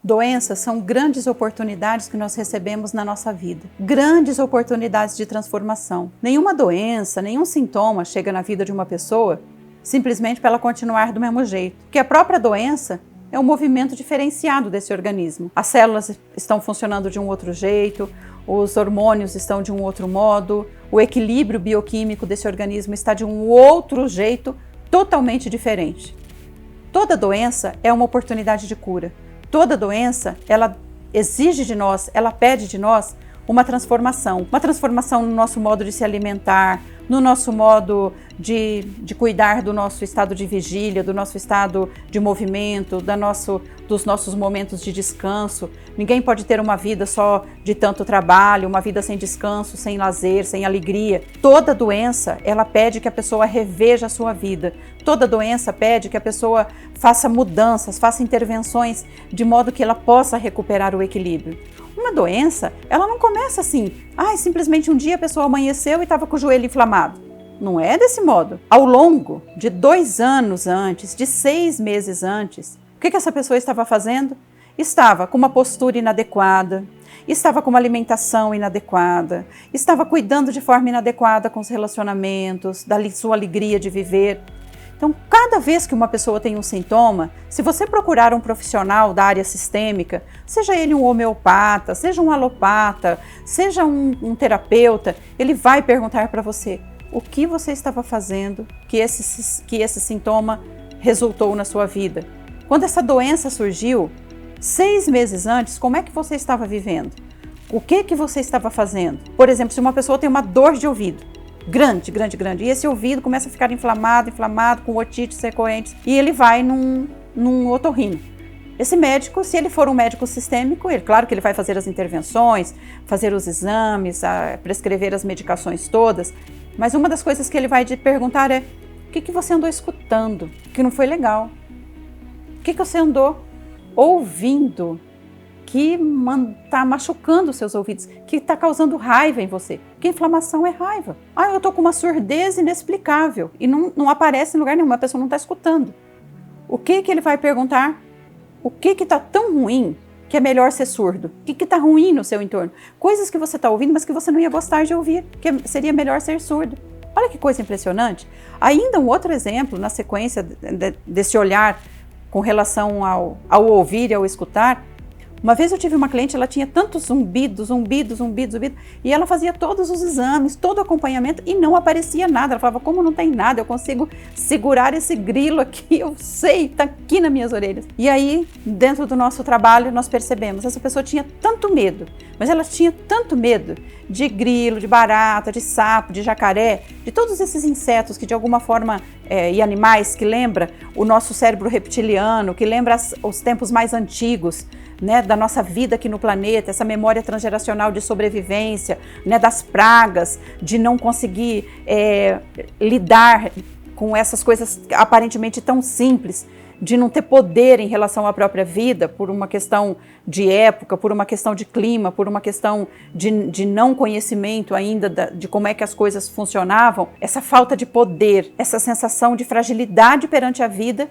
Doenças são grandes oportunidades que nós recebemos na nossa vida. Grandes oportunidades de transformação. Nenhuma doença, nenhum sintoma chega na vida de uma pessoa simplesmente para ela continuar do mesmo jeito. Porque a própria doença é um movimento diferenciado desse organismo. As células estão funcionando de um outro jeito, os hormônios estão de um outro modo, o equilíbrio bioquímico desse organismo está de um outro jeito totalmente diferente. Toda doença é uma oportunidade de cura. Toda doença, ela exige de nós, ela pede de nós uma transformação no nosso modo de se alimentar, no nosso modo de cuidar do nosso estado de vigília, do nosso estado de movimento, dos nossos momentos de descanso. Ninguém pode ter uma vida só de tanto trabalho, uma vida sem descanso, sem lazer, sem alegria. Toda doença, ela pede que a pessoa reveja a sua vida. Toda doença pede que a pessoa faça mudanças, faça intervenções de modo que ela possa recuperar o equilíbrio. Uma doença, ela não começa assim, simplesmente um dia a pessoa amanheceu e estava com o joelho inflamado. Não é desse modo. Ao longo de 2 anos antes, de 6 meses antes, o que essa pessoa estava fazendo? Estava com uma postura inadequada, estava com uma alimentação inadequada, estava cuidando de forma inadequada com os relacionamentos, da sua alegria de viver. Então, cada vez que uma pessoa tem um sintoma, se você procurar um profissional da área sistêmica, seja ele um homeopata, seja um alopata, seja um terapeuta, ele vai perguntar para você o que você estava fazendo que esse sintoma resultou na sua vida. Quando essa doença surgiu, 6 meses antes, como é que você estava vivendo? O que você estava fazendo? Por exemplo, se uma pessoa tem uma dor de ouvido, grande, e esse ouvido começa a ficar inflamado, com otites recorrentes, e ele vai num otorrino. Esse médico, se ele for um médico sistêmico, claro que ele vai fazer as intervenções, fazer os exames, prescrever as medicações todas, mas uma das coisas que ele vai te perguntar é: o que você andou escutando que não foi legal? O que você andou ouvindo que está machucando os seus ouvidos, que está causando raiva em você? Porque inflamação é raiva. Eu estou com uma surdez inexplicável e não aparece em lugar nenhum, a pessoa não está escutando. O que ele vai perguntar? O que está tão ruim que é melhor ser surdo? O que está ruim no seu entorno? Coisas que você está ouvindo, mas que você não ia gostar de ouvir, que seria melhor ser surdo. Olha que coisa impressionante. Ainda um outro exemplo, na sequência desse olhar com relação ao ouvir e ao escutar. Uma vez eu tive uma cliente, ela tinha tantos zumbidos, e ela fazia todos os exames, todo o acompanhamento e não aparecia nada. Ela falava: como não tem nada, eu consigo segurar esse grilo aqui, eu sei, tá aqui nas minhas orelhas. E aí, dentro do nosso trabalho, nós percebemos, essa pessoa tinha tanto medo, mas ela tinha tanto medo de grilo, de barata, de sapo, de jacaré, de todos esses insetos que de alguma forma, e animais que lembra o nosso cérebro reptiliano, que lembra os tempos mais antigos, né, da nossa vida aqui no planeta, essa memória transgeracional de sobrevivência, né, das pragas, de não conseguir lidar com essas coisas aparentemente tão simples, de não ter poder em relação à própria vida, por uma questão de época, por uma questão de clima, por uma questão de não conhecimento ainda de como é que as coisas funcionavam. Essa falta de poder, essa sensação de fragilidade perante a vida,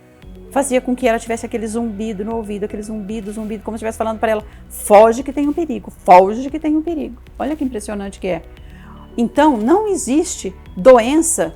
fazia com que ela tivesse aquele zumbido no ouvido, aquele zumbido, como se estivesse falando para ela: foge que tem um perigo, foge que tem um perigo. Olha que impressionante que é. Então, não existe doença.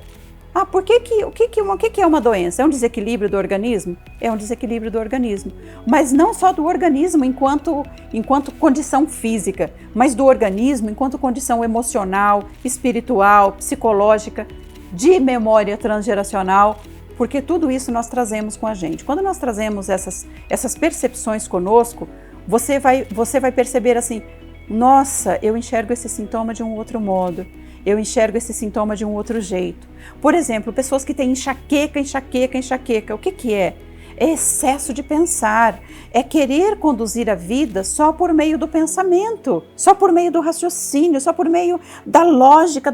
O que é uma doença? É um desequilíbrio do organismo? É um desequilíbrio do organismo. Mas não só do organismo enquanto condição física, mas do organismo enquanto condição emocional, espiritual, psicológica, de memória transgeracional, porque tudo isso nós trazemos com a gente. Quando nós trazemos essas percepções conosco, você vai perceber assim: nossa, eu enxergo esse sintoma de um outro modo. Eu enxergo esse sintoma de um outro jeito. Por exemplo, pessoas que têm enxaqueca. O que é? É excesso de pensar. É querer conduzir a vida só por meio do pensamento, só por meio do raciocínio, só por meio da lógica.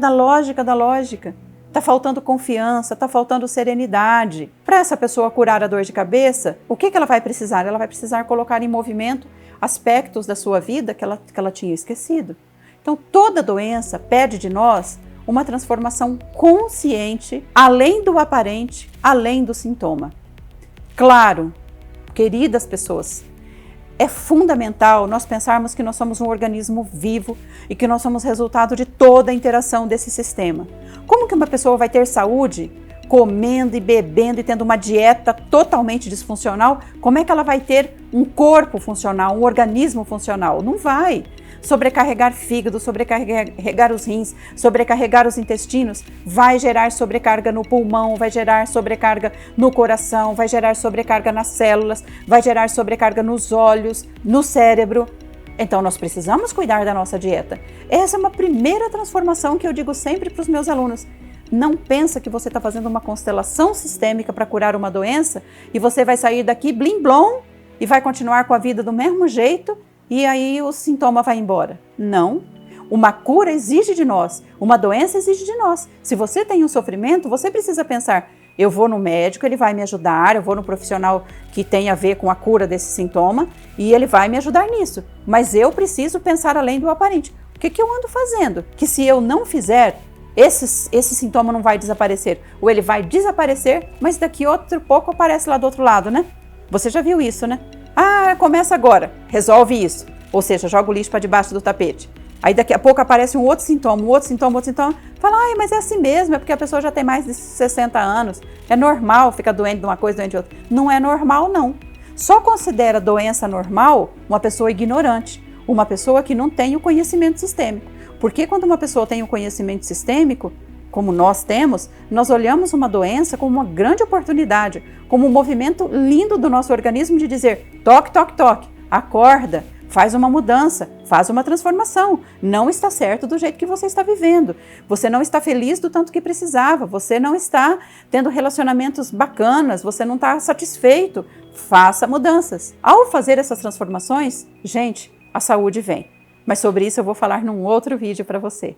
Está faltando confiança, está faltando serenidade. Para essa pessoa curar a dor de cabeça, o que ela vai precisar? Ela vai precisar colocar em movimento aspectos da sua vida que ela tinha esquecido. Então, toda doença pede de nós uma transformação consciente, além do aparente, além do sintoma. Claro, queridas pessoas, É fundamental nós pensarmos que nós somos um organismo vivo e que nós somos resultado de toda a interação desse sistema. Como que uma pessoa vai ter saúde comendo e bebendo e tendo uma dieta totalmente disfuncional? Como é que ela vai ter um corpo funcional, um organismo funcional? Não vai. Sobrecarregar fígado, sobrecarregar os rins, sobrecarregar os intestinos, vai gerar sobrecarga no pulmão, vai gerar sobrecarga no coração, vai gerar sobrecarga nas células, vai gerar sobrecarga nos olhos, no cérebro. Então nós precisamos cuidar da nossa dieta. Essa é uma primeira transformação que eu digo sempre para os meus alunos. Não pensa que você está fazendo uma constelação sistêmica para curar uma doença e você vai sair daqui blim blom e vai continuar com a vida do mesmo jeito e aí o sintoma vai embora. Não. Uma cura exige de nós, uma doença exige de nós. Se você tem um sofrimento, você precisa pensar, eu vou no médico, ele vai me ajudar, eu vou no profissional que tem a ver com a cura desse sintoma e ele vai me ajudar nisso. Mas eu preciso pensar além do aparente. O que eu ando fazendo? Que se eu não fizer, esse sintoma não vai desaparecer. Ou ele vai desaparecer, mas daqui outro pouco aparece lá do outro lado, né? Você já viu isso, né? Ah, começa agora, resolve isso. Ou seja, joga o lixo para debaixo do tapete. Aí daqui a pouco aparece um outro sintoma, um outro sintoma, outro sintoma. Fala, ai, mas é assim mesmo, é porque a pessoa já tem mais de 60 anos. É normal ficar doente de uma coisa, doente de outra. Não é normal, não. Só considera doença normal uma pessoa ignorante, uma pessoa que não tem o conhecimento sistêmico. Porque quando uma pessoa tem o conhecimento sistêmico, como nós temos, nós olhamos uma doença como uma grande oportunidade, como um movimento lindo do nosso organismo de dizer, toque, toque, toque, acorda, faz uma mudança, faz uma transformação. Não está certo do jeito que você está vivendo. Você não está feliz do tanto que precisava, você não está tendo relacionamentos bacanas, você não está satisfeito. Faça mudanças. Ao fazer essas transformações, gente, a saúde vem. Mas sobre isso eu vou falar num outro vídeo para você.